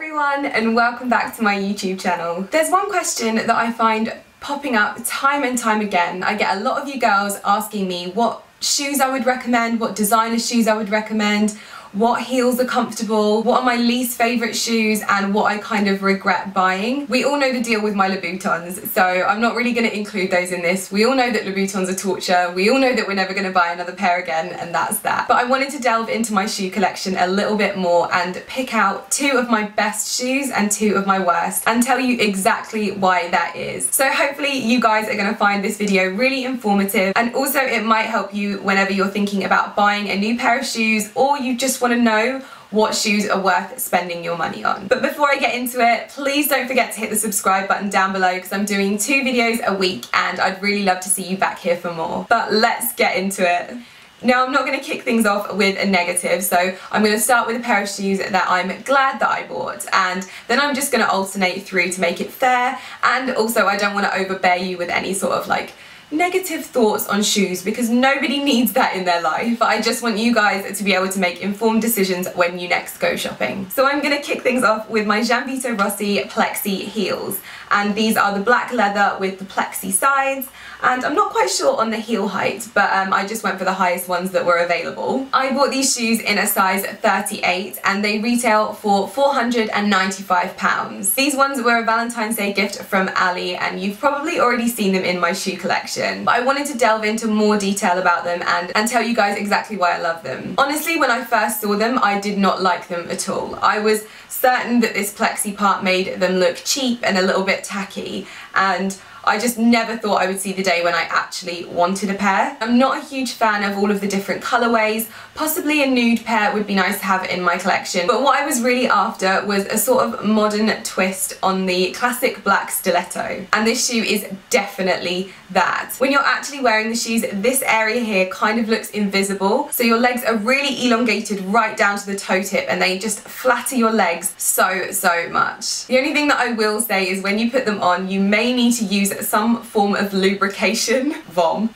everyone and welcome back to my YouTube channel. There's one question that I find popping up time and time again. I get a lot of you girls asking me what shoes I would recommend, what designer shoes I would recommend, what heels are comfortable, what are my least favourite shoes, and what I kind of regret buying. We all know the deal with my louboutins, so I'm not really going to include those in this. We all know that louboutins are torture, we all know that we're never going to buy another pair again, and that's that. But I wanted to delve into my shoe collection a little bit more and pick out two of my best shoes and two of my worst, and tell you exactly why that is. So hopefully you guys are going to find this video really informative, and also it might help you whenever you're thinking about buying a new pair of shoes, or you just want to know what shoes are worth spending your money on. But before I get into it, please don't forget to hit the subscribe button down below because I'm doing 2 videos a week and I'd really love to see you back here for more. But let's get into it. Now, I'm not going to kick things off with a negative, so I'm going to start with a pair of shoes that I'm glad that I bought, and then I'm just going to alternate through to make it fair, and also I don't want to overbear you with any sort of like negative thoughts on shoes because nobody needs that in their life. But I just want you guys to be able to make informed decisions when you next go shopping. So I'm going to kick things off with my GIANVITO ROSSI plexi heels, and these are the black leather with the plexi sides, and I'm not quite sure on the heel height, but I just went for the highest ones that were available. I bought these shoes in a size 38 and they retail for £495. These ones were a Valentine's Day gift from Ali, and you've probably already seen them in my shoe collection. But I wanted to delve into more detail about them and tell you guys exactly why I love them. Honestly, when I first saw them, I did not like them at all. I was certain that this plexi part made them look cheap and a little bit tacky, and I just never thought I would see the day when I actually wanted a pair. I'm not a huge fan of all of the different colourways. Possibly a nude pair would be nice to have in my collection, but what I was really after was a sort of modern twist on the classic black stiletto, and this shoe is definitely that. When you're actually wearing the shoes, this area here kind of looks invisible, so your legs are really elongated right down to the toe tip and they just flatter your legs so much. The only thing that I will say is when you put them on, you may need to use some form of lubrication, vom,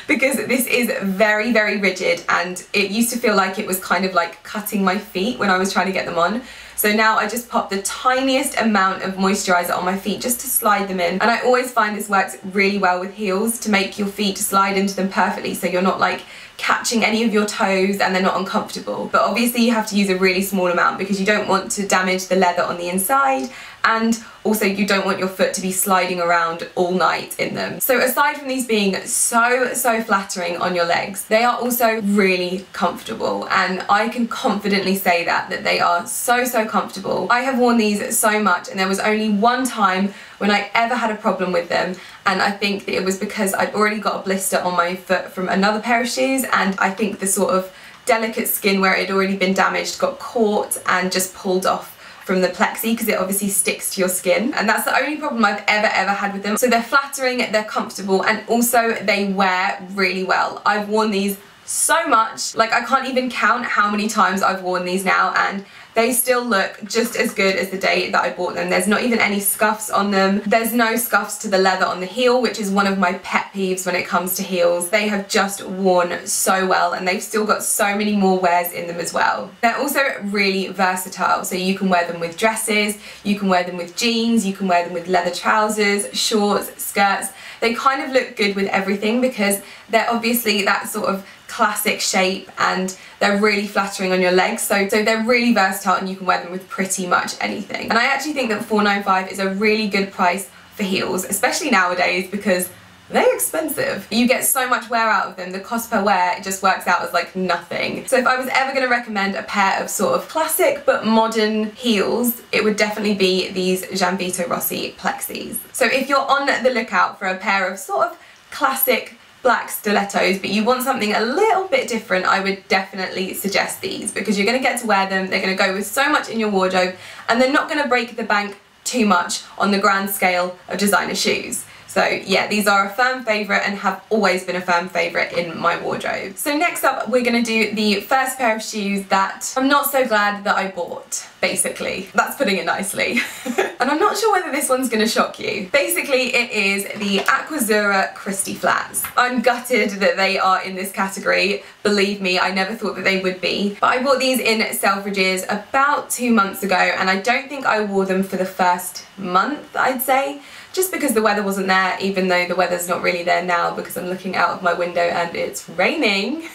because this is very rigid, and it used to feel like it was kind of like cutting my feet when I was trying to get them on. So now I just pop the tiniest amount of moisturiser on my feet just to slide them in, and I always find this works really well with heels to make your feet slide into them perfectly so you're not like catching any of your toes and they're not uncomfortable. But obviously you have to use a really small amount because you don't want to damage the leather on the inside, and also you don't want your foot to be sliding around all night in them. So aside from these being so flattering on your legs, they are also really comfortable, and I can confidently say that they are so comfortable. I have worn these so much, and there was only one time when I ever had a problem with them, and I think that it was because I'd already got a blister on my foot from another pair of shoes, and I think the sort of delicate skin where it had already been damaged got caught and just pulled off from the plexi because it obviously sticks to your skin, and that's the only problem I've ever had with them. So they're flattering, they're comfortable, and also they wear really well. I've worn these so much, like I can't even count how many times I've worn these now, and they still look just as good as the day that I bought them. There's not even any scuffs on them. There's no scuffs to the leather on the heel, which is one of my pet peeves when it comes to heels. They have just worn so well, and they've still got so many more wears in them as well. They're also really versatile, so you can wear them with dresses, you can wear them with jeans, you can wear them with leather trousers, shorts, skirts. They kind of look good with everything because they're obviously that sort of classic shape and they're really flattering on your legs, so they're really versatile and you can wear them with pretty much anything. And I actually think that £495 is a really good price for heels, especially nowadays because they're expensive. You get so much wear out of them, the cost per wear it just works out as like nothing. So if I was ever going to recommend a pair of sort of classic but modern heels, it would definitely be these GIANVITO ROSSI plexis. So if you're on the lookout for a pair of sort of classic black stilettos but you want something a little bit different, I would definitely suggest these because you're going to get to wear them, they're going to go with so much in your wardrobe, and they're not going to break the bank too much on the grand scale of designer shoes. So yeah, these are a firm favourite and have always been a firm favourite in my wardrobe. So next up, we're going to do the first pair of shoes that I'm not so glad that I bought, basically. That's putting it nicely. And I'm not sure whether this one's going to shock you. Basically, it is the AQUAZZURA Christy flats. I'm gutted that they are in this category. Believe me, I never thought that they would be. But I bought these in Selfridges about 2 months ago, and I don't think I wore them for the first month, I'd say. Just because the weather wasn't there, even though the weather's not really there now because I'm looking out of my window and it's raining.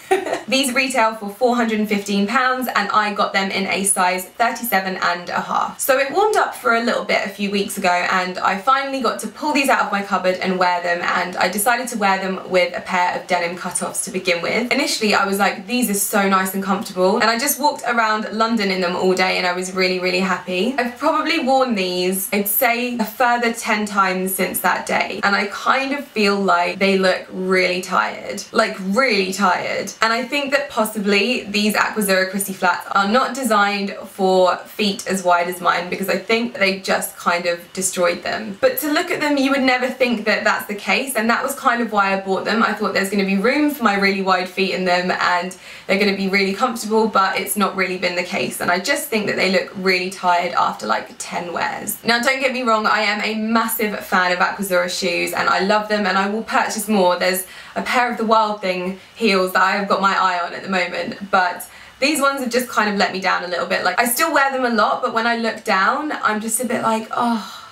These retail for £415 and I got them in a size 37.5. So it warmed up for a little bit a few weeks ago and I finally got to pull these out of my cupboard and wear them, and I decided to wear them with a pair of denim cutoffs to begin with. Initially I was like, these are so nice and comfortable, and I just walked around London in them all day and I was really happy. I've probably worn these, I'd say, a further 10 times since that day, and I kind of feel like they look really tired, like really tired. And I think that possibly these AQUAZZURA Christy flats are not designed for feet as wide as mine, because I think they just kind of destroyed them. But to look at them, you would never think that that's the case, and that was kind of why I bought them. I thought there's going to be room for my really wide feet in them and they're going to be really comfortable, but it's not really been the case, and I just think that they look really tired after like 10 wears. Now don't get me wrong, I am a massive fan of AQUAZZURA shoes and I love them and I will purchase more. There's a pair of the Wild Thing heels that I have got my eye on at the moment, but these ones have just kind of let me down a little bit. Like, I still wear them a lot, but when I look down, I'm just a bit like, oh,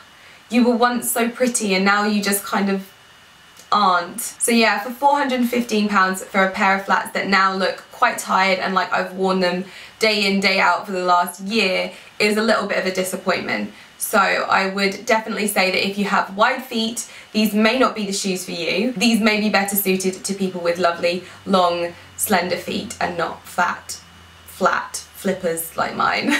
you were once so pretty and now you just kind of aren't. So yeah, for £415 for a pair of flats that now look quite tired and like I've worn them day in, day out for the last year is a little bit of a disappointment. So I would definitely say that if you have wide feet, these may not be the shoes for you. These may be better suited to people with lovely, long, slender feet and not fat, flat flippers like mine.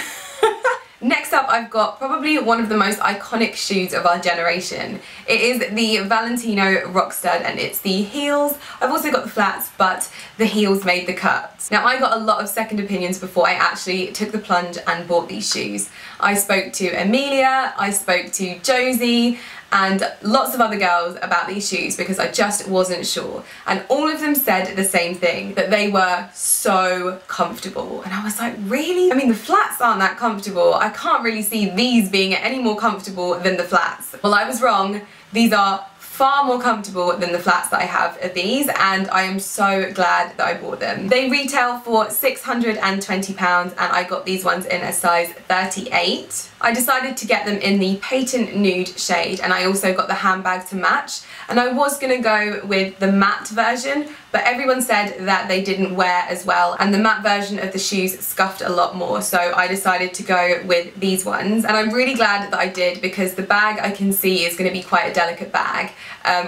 Next up, I've got probably one of the most iconic shoes of our generation. It is the Valentino rock stud and it's the heels. I've also got the flats, but the heels made the cut. Now, I got a lot of second opinions before I actually took the plunge and bought these shoes. I spoke to Amelia, I spoke to Josie, and lots of other girls about these shoes because I just wasn't sure, and all of them said the same thing, that they were so comfortable. And I was like, really? I mean, the flats aren't that comfortable. I can't really see these being any more comfortable than the flats. Well, I was wrong. These are far more comfortable than the flats that I have of these, and I am so glad that I bought them. They retail for £620 and I got these ones in a size 38. I decided to get them in the Patent Nude shade, and I also got the handbag to match, and I was gonna go with the matte version, but everyone said that they didn't wear as well and the matte version of the shoes scuffed a lot more, so I decided to go with these ones. And I'm really glad that I did because the bag I can see is going to be quite a delicate bag,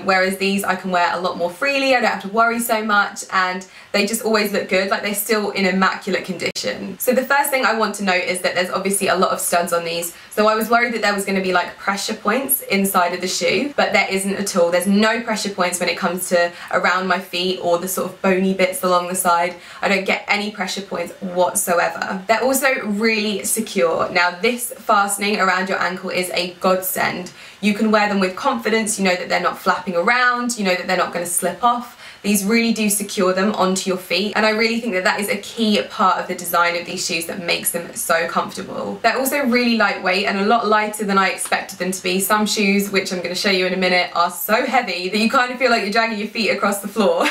whereas these I can wear a lot more freely, I don't have to worry so much, and they just always look good, like they're still in immaculate condition. So the first thing I want to note is that there's obviously a lot of studs on these, so I was worried that there was going to be like pressure points inside of the shoe, but there isn't at all. There's no pressure points when it comes to around my feet or the sort of bony bits along the side. I don't get any pressure points whatsoever. They're also really secure. Now, this fastening around your ankle is a godsend. You can wear them with confidence, you know that they're not flapping around, you know that they're not going to slip off. These really do secure them onto your feet, and I really think that that is a key part of the design of these shoes that makes them so comfortable. They're also really lightweight and a lot lighter than I expected them to be. Some shoes, which I'm going to show you in a minute, are so heavy that you kind of feel like you're dragging your feet across the floor.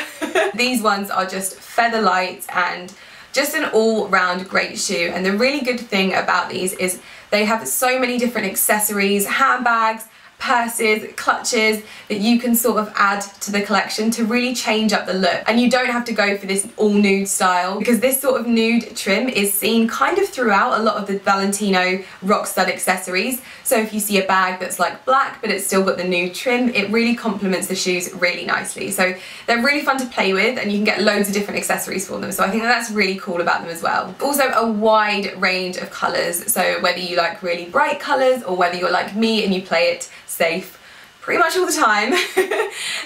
These ones are just feather light and just an all-round great shoe, and the really good thing about these is they have so many different accessories, handbags, purses, clutches that you can sort of add to the collection to really change up the look. And you don't have to go for this all nude style, because this sort of nude trim is seen kind of throughout a lot of the Valentino rock stud accessories. So if you see a bag that's like black but it's still got the nude trim, it really complements the shoes really nicely. So they're really fun to play with and you can get loads of different accessories for them, so I think that's really cool about them as well. Also a wide range of colours, so whether you like really bright colours or whether you're like me and you play it safe pretty much all the time,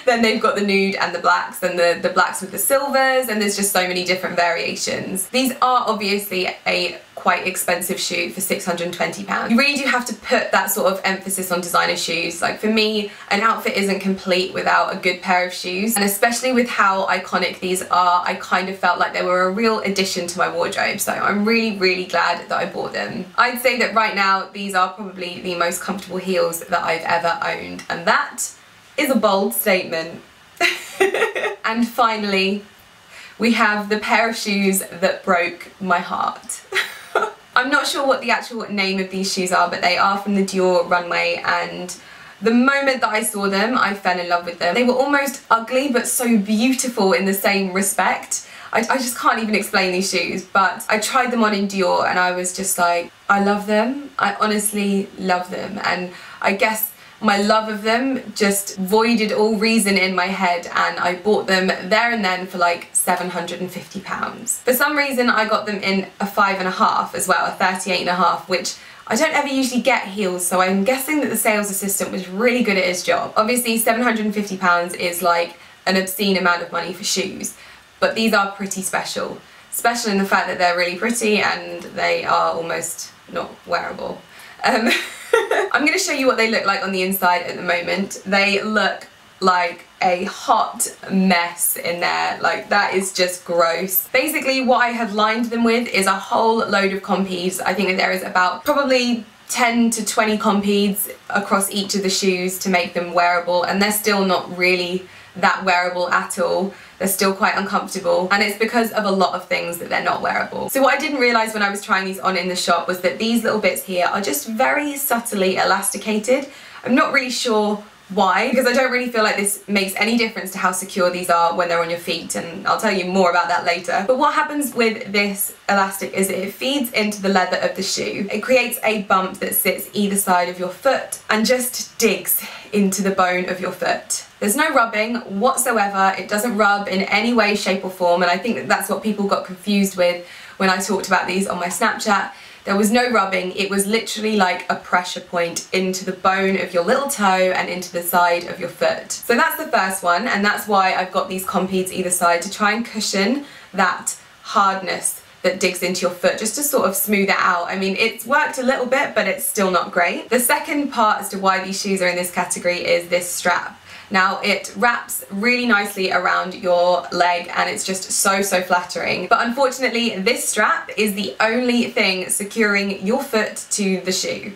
then they've got the nude and the blacks and the blacks with the silvers, and there's just so many different variations. These are obviously a quite expensive shoe for £620. You really do have to put that sort of emphasis on designer shoes. Like for me, an outfit isn't complete without a good pair of shoes, and especially with how iconic these are, I kind of felt like they were a real addition to my wardrobe, so I'm really glad that I bought them. I'd say that right now these are probably the most comfortable heels that I've ever owned, and that is a bold statement. And finally, we have the pair of shoes that broke my heart. I'm not sure what the actual name of these shoes are, but they are from the Dior runway, and the moment that I saw them, I fell in love with them. They were almost ugly, but so beautiful in the same respect. I just can't even explain these shoes, but I tried them on in Dior and I was just like, I love them. I honestly love them, and I guess my love of them just voided all reason in my head, and I bought them there and then for like £750. For some reason I got them in a 5.5 as well, a 38.5, which I don't ever usually get heels, so I'm guessing that the sales assistant was really good at his job. Obviously £750 is like an obscene amount of money for shoes, but these are pretty special. Special in the fact that they're really pretty and they are almost not wearable. I'm going to show you what they look like on the inside at the moment. They look like a hot mess in there. Like, that is just gross. Basically what I have lined them with is a whole load of compees. I think that there is about probably 10 to 20 compees across each of the shoes to make them wearable, and they're still not really that wearable at all. They're still quite uncomfortable, and it's because of a lot of things that they're not wearable. So what I didn't realise when I was trying these on in the shop was that these little bits here are just very subtly elasticated. I'm not really sure why, because I don't really feel like this makes any difference to how secure these are when they're on your feet, and I'll tell you more about that later. But what happens with this elastic is it feeds into the leather of the shoe. It creates a bump that sits either side of your foot and just digs into the bone of your foot. There's no rubbing whatsoever. It doesn't rub in any way, shape or form, and I think that that's what people got confused with when I talked about these on my Snapchat. There was no rubbing, it was literally like a pressure point into the bone of your little toe and into the side of your foot. So that's the first one, and that's why I've got these compees either side, to try and cushion that hardness that digs into your foot, just to sort of smooth it out. I mean, it's worked a little bit, but it's still not great. The second part as to why these shoes are in this category is this strap. Now, it wraps really nicely around your leg and it's just so flattering. But unfortunately, this strap is the only thing securing your foot to the shoe,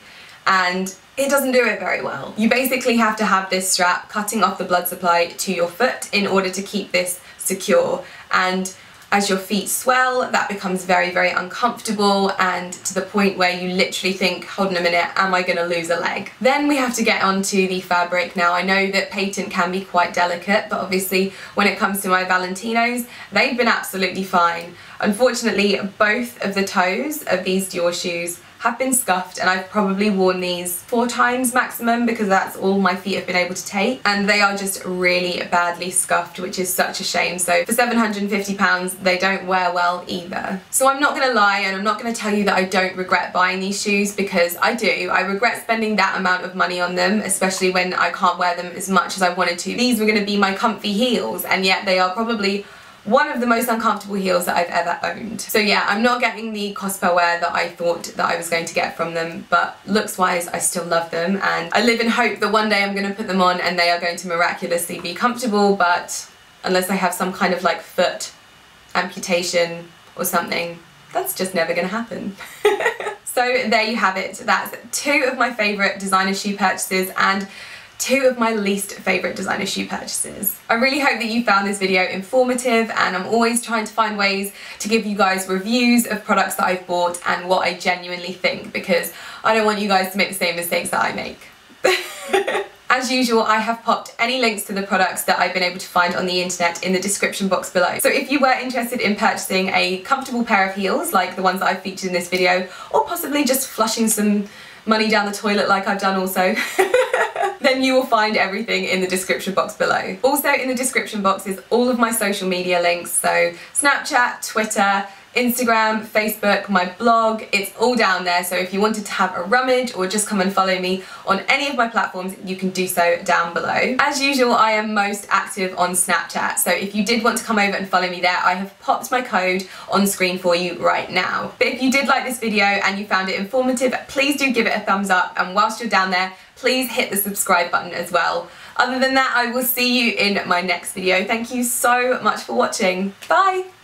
and it doesn't do it very well. You basically have to have this strap cutting off the blood supply to your foot in order to keep this secure, and as your feet swell, that becomes very uncomfortable, and to the point where you literally think, hold on a minute, am I gonna lose a leg? Then we have to get onto the fabric. Now, I know that patent can be quite delicate, but obviously when it comes to my Valentinos, they've been absolutely fine. Unfortunately, both of the toes of these Dior shoes have been scuffed, and I've probably worn these 4 times maximum because that's all my feet have been able to take, and they are just really badly scuffed, which is such a shame. So for £750 they don't wear well either. So I'm not gonna lie, and I'm not gonna tell you that I don't regret buying these shoes, because I do. I regret spending that amount of money on them, especially when I can't wear them as much as I wanted to. These were gonna be my comfy heels, and yet they are probably one of the most uncomfortable heels that I've ever owned. So yeah, I'm not getting the cost per wear that I thought that I was going to get from them, but looks wise I still love them, and I live in hope that one day I'm going to put them on and they are going to miraculously be comfortable, but unless I have some kind of like foot amputation or something, that's just never going to happen. So there you have it. That's 2 of my favourite designer shoe purchases and 2 of my least favourite designer shoe purchases. I really hope that you found this video informative, and I'm always trying to find ways to give you guys reviews of products that I've bought and what I genuinely think, because I don't want you guys to make the same mistakes that I make. As usual, I have popped any links to the products that I've been able to find on the internet in the description box below. So if you were interested in purchasing a comfortable pair of heels like the ones that I've featured in this video, or possibly just flushing some money down the toilet like I've done also, then you will find everything in the description box below. Also in the description box is all of my social media links, so Snapchat, Twitter, Instagram, Facebook, my blog, it's all down there. So if you wanted to have a rummage or just come and follow me on any of my platforms, you can do so down below. As usual, I am most active on Snapchat, so if you did want to come over and follow me there, I have popped my code on screen for you right now. But if you did like this video and you found it informative, please do give it a thumbs up, and whilst you're down there, please hit the subscribe button as well. Other than that, I will see you in my next video. Thank you so much for watching. Bye!